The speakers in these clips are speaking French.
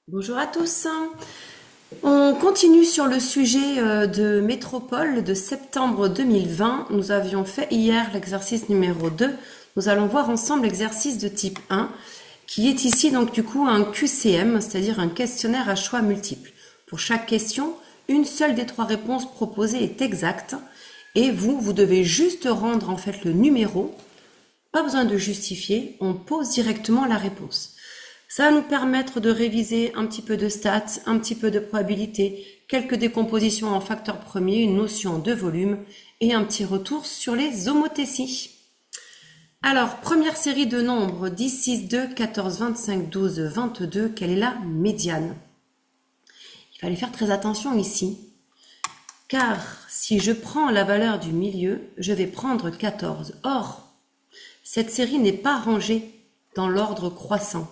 Bonjour à tous. On continue sur le sujet de métropole de septembre 2020. Nous avions fait hier l'exercice numéro 2. Nous allons voir ensemble l'exercice de type 1 qui est ici donc du coup un QCM, c'est-à-dire un questionnaire à choix multiples. Pour chaque question, une seule des trois réponses proposées est exacte et vous devez juste rendre en fait le numéro. Pas besoin de justifier, on pose directement la réponse. Ça va nous permettre de réviser un petit peu de stats, un petit peu de probabilité, quelques décompositions en facteurs premiers, une notion de volume et un petit retour sur les homothéties. Alors, première série de nombres, 10, 6, 2, 14, 25, 12, 22, quelle est la médiane? Il fallait faire très attention ici, car si je prends la valeur du milieu, je vais prendre 14. Or, cette série n'est pas rangée dans l'ordre croissant.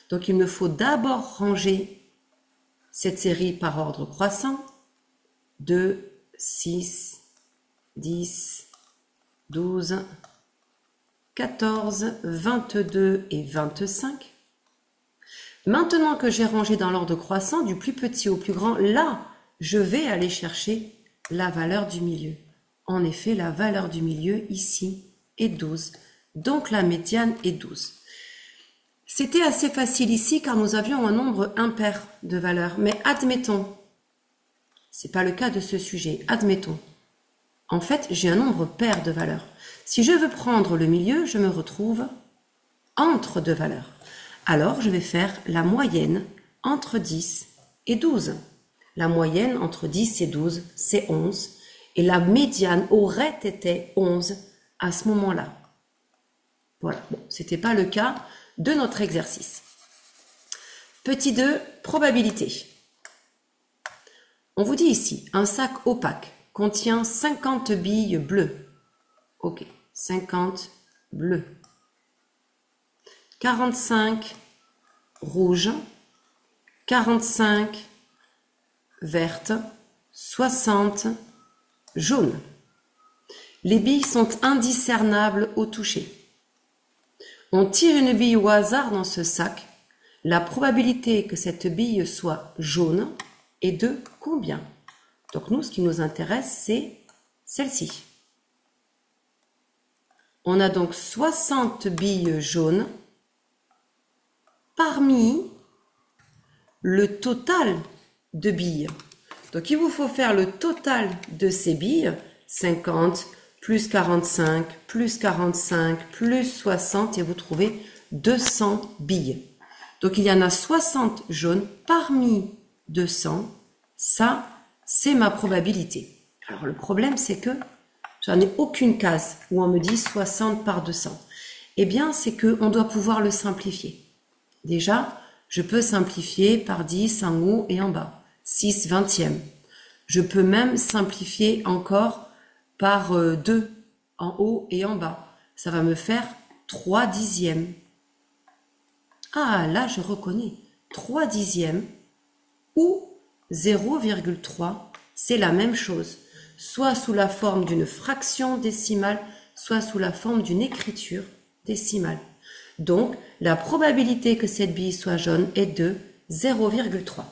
Donc il me faut d'abord ranger cette série par ordre croissant. 2, 6, 10, 12, 14, 22 et 25. Maintenant que j'ai rangé dans l'ordre croissant, du plus petit au plus grand, là, je vais aller chercher la valeur du milieu. En effet, la valeur du milieu ici est 12. Donc la médiane est 12. C'était assez facile ici car nous avions un nombre impair de valeurs. Mais admettons, ce n'est pas le cas de ce sujet, admettons. En fait, j'ai un nombre pair de valeurs. Si je veux prendre le milieu, je me retrouve entre deux valeurs. Alors, je vais faire la moyenne entre 10 et 12. La moyenne entre 10 et 12, c'est 11. Et la médiane aurait été 11 à ce moment-là. Voilà, bon, ce n'était pas le cas de notre exercice. Petit 2, probabilité. On vous dit ici, un sac opaque contient 50 billes bleues. Ok, 50 bleues. 45 rouges, 45 vertes, 60 jaunes. Les billes sont indiscernables au toucher. On tire une bille au hasard dans ce sac. La probabilité que cette bille soit jaune est de combien? Donc nous, ce qui nous intéresse, c'est celle-ci. On a donc 60 billes jaunes parmi le total de billes. Donc il vous faut faire le total de ces billes, 50 plus 45, plus 45, plus 60, et vous trouvez 200 billes. Donc il y en a 60 jaunes parmi 200. Ça, c'est ma probabilité. Alors le problème, c'est que j'en ai aucune case où on me dit 60 par 200. Eh bien, c'est qu'on doit pouvoir le simplifier. Déjà, je peux simplifier par 10 en haut et en bas. 6 vingtièmes. Je peux même simplifier encore par 2 en haut et en bas. Ça va me faire 3 dixièmes. Ah, là, je reconnais. 3 dixièmes ou 0,3, c'est la même chose. Soit sous la forme d'une fraction décimale, soit sous la forme d'une écriture décimale. Donc, la probabilité que cette bille soit jaune est de 0,3.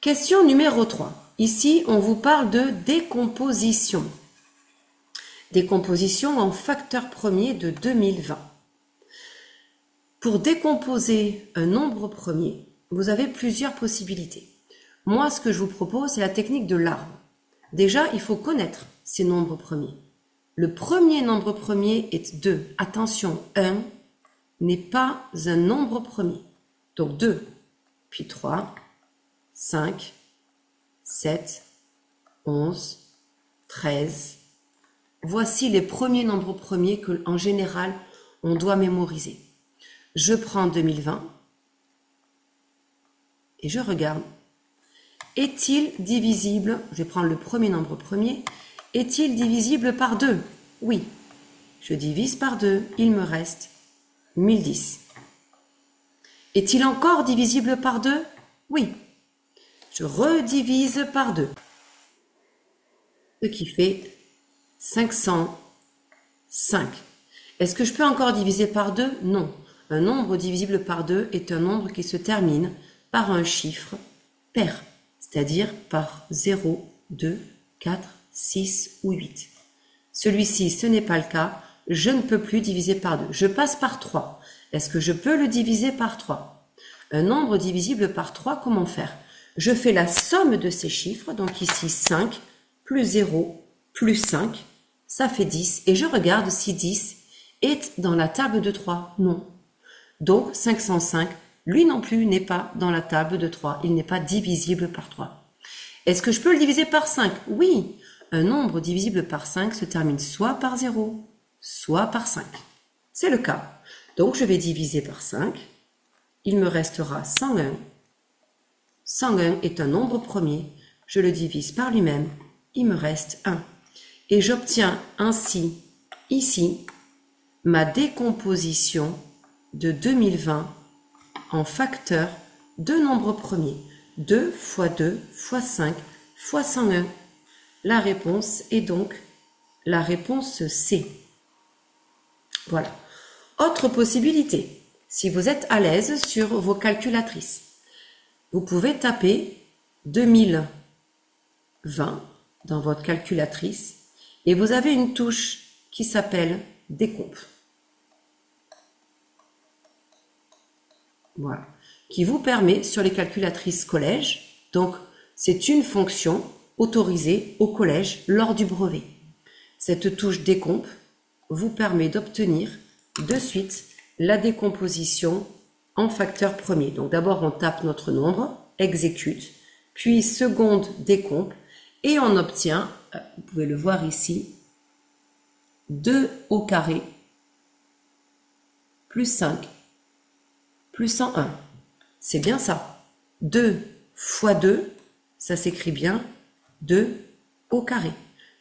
Question numéro 3. Ici, on vous parle de décomposition. Décomposition en facteur premier de 2020. Pour décomposer un nombre premier, vous avez plusieurs possibilités. Moi, ce que je vous propose, c'est la technique de l'arbre. Déjà, il faut connaître ces nombres premiers. Le premier nombre premier est 2. Attention, 1 n'est pas un nombre premier. Donc 2, puis 3, 5, 7, 11, 13. Voici les premiers nombres premiers que, en général, on doit mémoriser. Je prends 2020 et je regarde. Est-il divisible, je vais prendre le premier nombre premier, est-il divisible par 2? Oui. Je divise par 2, il me reste 1010. Est-il encore divisible par 2? Oui. Je redivise par 2. Ce qui fait 505. Est-ce que je peux encore diviser par 2? Non. Un nombre divisible par 2 est un nombre qui se termine par un chiffre pair, c'est-à-dire par 0, 2, 4, 6 ou 8. Celui-ci, ce n'est pas le cas. Je ne peux plus diviser par 2. Je passe par 3. Est-ce que je peux le diviser par 3? Un nombre divisible par 3, comment faire? Je fais la somme de ces chiffres, donc ici 5, plus 0, plus 5, ça fait 10. Et je regarde si 10 est dans la table de 3. Non. Donc 505, lui non plus, n'est pas dans la table de 3. Il n'est pas divisible par 3. Est-ce que je peux le diviser par 5? Oui. Un nombre divisible par 5 se termine soit par 0, soit par 5. C'est le cas. Donc je vais diviser par 5. Il me restera 101. 101 est un nombre premier. Je le divise par lui-même. Il me reste 1. Et j'obtiens ainsi, ici, ma décomposition de 2020 en facteurs de nombres premiers. 2 fois 2 fois 5 fois 101. La réponse est donc la réponse C. Voilà. Autre possibilité, si vous êtes à l'aise sur vos calculatrices, vous pouvez taper 2020 dans votre calculatrice et vous avez une touche qui s'appelle décomp. Voilà. Qui vous permet sur les calculatrices collège, donc c'est une fonction autorisée au collège lors du brevet. Cette touche décomp vous permet d'obtenir de suite la décomposition en facteur premier. Donc d'abord on tape notre nombre, exécute, puis seconde décomp et on obtient, vous pouvez le voir ici, 2 au carré plus 5 plus 101. C'est bien ça. 2 fois 2, ça s'écrit bien 2 au carré.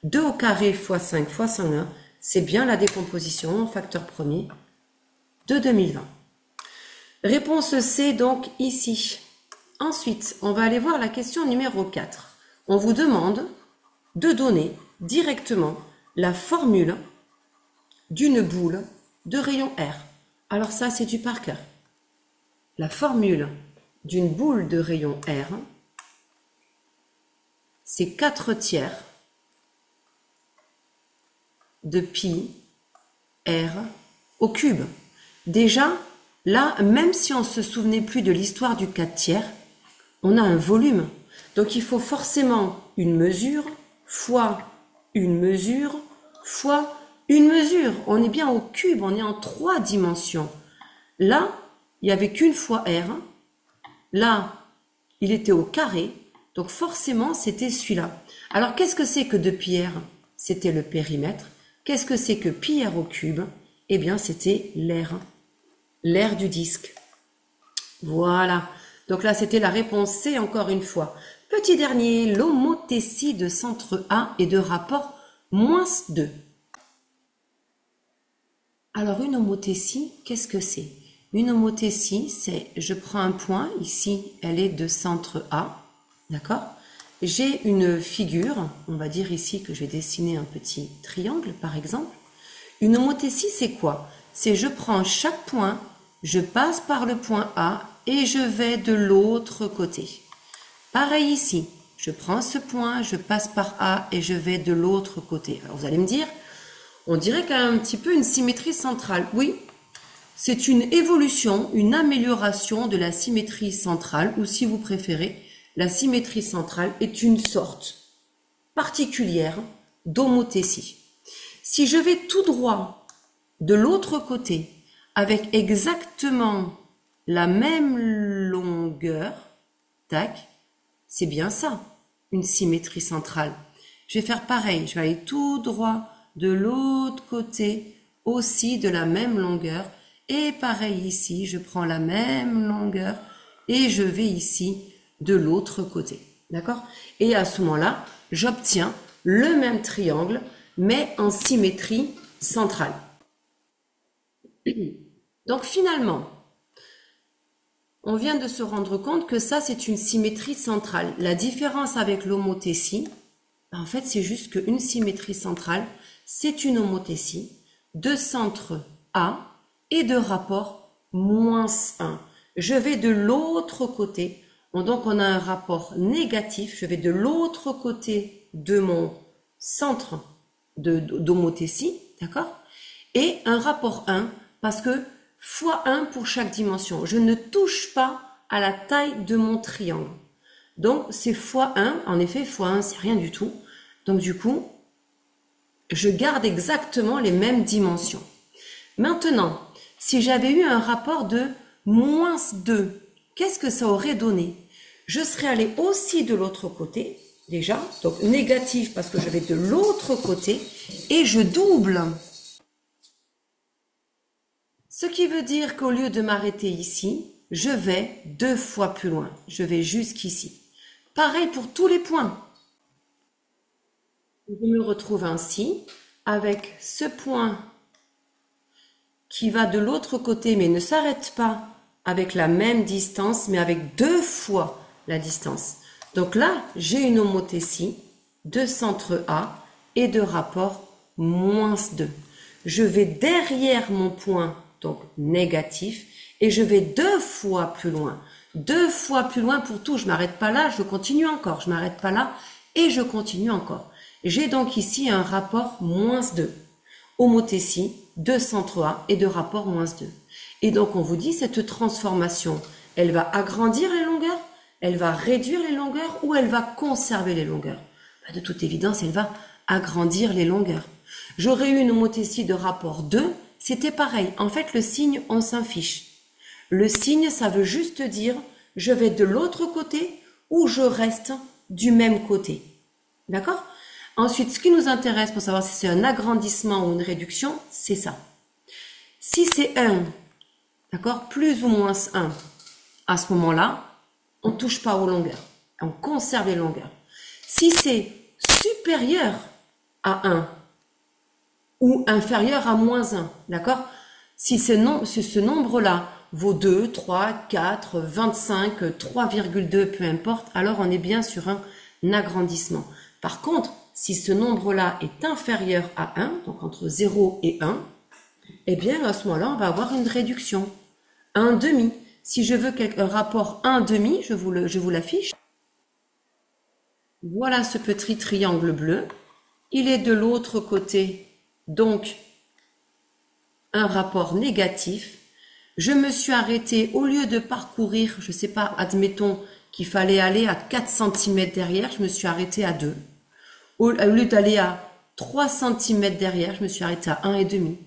2 au carré fois 5 fois 101, c'est bien la décomposition en facteur premier de 2020. Réponse C donc ici. Ensuite, on va aller voir la question numéro 4. On vous demande de donner directement la formule d'une boule de rayon R. Alors ça, c'est du par cœur. La formule d'une boule de rayon R, c'est 4/3 de pi R au cube. Déjà, là, même si on ne se souvenait plus de l'histoire du 4/3, on a un volume. Donc il faut forcément une mesure fois une mesure fois une mesure. On est bien au cube, on est en 3 dimensions. Là, il n'y avait qu'une fois R. Là, il était au carré. Donc forcément, c'était celui-là. Alors, qu'est-ce que c'est que 2 pi R? C'était le périmètre. Qu'est-ce que c'est que pi R au cube? Eh bien, c'était l'aire du disque. Voilà. Donc là, c'était la réponse C encore une fois. Petit dernier, l'homothétie de centre A et de rapport -2. Alors, une homothétie, qu'est-ce que c'est? Une homothétie, c'est, je prends un point, ici, elle est de centre A, d'accord? J'ai une figure, on va dire ici que je vais dessiner un petit triangle, par exemple. Une homothétie, c'est quoi? C'est je prends chaque point, je passe par le point A et je vais de l'autre côté. Pareil ici, je prends ce point, je passe par A et je vais de l'autre côté. Alors vous allez me dire, on dirait qu'il y a un petit peu une symétrie centrale. Oui, c'est une évolution, une amélioration de la symétrie centrale, ou si vous préférez, la symétrie centrale est une sorte particulière d'homothétie. Si je vais tout droit de l'autre côté avec exactement la même longueur, tac, c'est bien ça, une symétrie centrale. Je vais faire pareil, je vais aller tout droit de l'autre côté, aussi de la même longueur, et pareil ici, je prends la même longueur et je vais ici de l'autre côté, d'accord? Et à ce moment-là, j'obtiens le même triangle, mais en symétrie centrale. Donc finalement, on vient de se rendre compte que ça, c'est une symétrie centrale. La différence avec l'homothétie, en fait, c'est juste qu'une symétrie centrale, c'est une homothétie de centre A et de rapport -1. Je vais de l'autre côté Donc, on a un rapport négatif. Je vais de l'autre côté de mon centre d'homothétie, d'accord? Et un rapport 1, parce que fois 1 pour chaque dimension. Je ne touche pas à la taille de mon triangle. Donc, c'est fois 1. En effet, fois 1, c'est rien du tout. Donc, du coup, je garde exactement les mêmes dimensions. Maintenant, si j'avais eu un rapport de moins 2, qu'est-ce que ça aurait donné? Je serais allé aussi de l'autre côté, déjà, donc négatif parce que je vais de l'autre côté, et je double. Ce qui veut dire qu'au lieu de m'arrêter ici, je vais 2 fois plus loin. Je vais jusqu'ici. Pareil pour tous les points. Je me retrouve ainsi avec ce point qui va de l'autre côté mais ne s'arrête pas avec la même distance mais avec 2 fois la distance. Donc là, j'ai une homothétie de centre A et de rapport moins 2. Je vais derrière mon point, donc négatif, et je vais 2 fois plus loin. 2 fois plus loin pour tout. Je ne m'arrête pas là, je continue encore. Je ne m'arrête pas là et je continue encore. J'ai donc ici un rapport moins 2. Homothétie de centre A et de rapport moins 2. Et donc on vous dit, cette transformation, elle va agrandir les longueurs, elle va réduire les longueurs ou elle va conserver les longueurs? De toute évidence, elle va agrandir les longueurs. J'aurais eu une homothétie de rapport 2, c'était pareil. En fait, le signe, on s'en fiche. Le signe, ça veut juste dire, je vais de l'autre côté ou je reste du même côté. D'accord? Ensuite, ce qui nous intéresse pour savoir si c'est un agrandissement ou une réduction, c'est ça. Si c'est 1, d'accord, plus ou moins 1, à ce moment-là, on ne touche pas aux longueurs. On conserve les longueurs. Si c'est supérieur à 1 ou inférieur à moins 1, d'accord? Si ce nombre-là vaut 2, 3, 4, 25, 3,2, peu importe, alors on est bien sur un agrandissement. Par contre, si ce nombre-là est inférieur à 1, donc entre 0 et 1, eh bien à ce moment-là, on va avoir une réduction. 1 demi. Si je veux un rapport 1 demi, je vous l'affiche. Voilà ce petit triangle bleu. Il est de l'autre côté, donc un rapport négatif. Je me suis arrêtée, au lieu de parcourir, je ne sais pas, admettons qu'il fallait aller à 4 cm derrière, je me suis arrêtée à 2. Au lieu d'aller à 3 cm derrière, je me suis arrêtée à 1,5.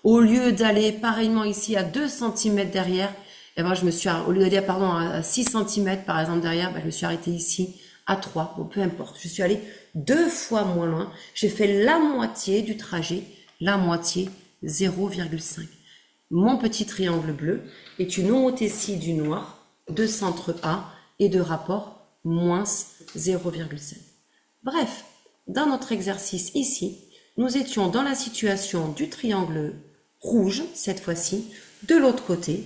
Au lieu d'aller pareillement ici à 2 cm derrière, eh ben, au lieu d'aller à 6 cm par exemple derrière, ben, je me suis arrêtée ici à 3. Bon, peu importe, je suis allée 2 fois moins loin. J'ai fait la moitié du trajet, la moitié, 0,5. Mon petit triangle bleu est une homothétie du noir de centre A et de rapport moins 0,7. Bref, dans notre exercice ici, nous étions dans la situation du triangle rouge, cette fois-ci, de l'autre côté,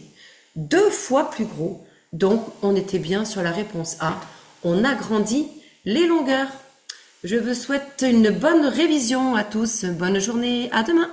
2 fois plus gros. Donc, on était bien sur la réponse A. On agrandit les longueurs. Je vous souhaite une bonne révision à tous. Bonne journée. À demain.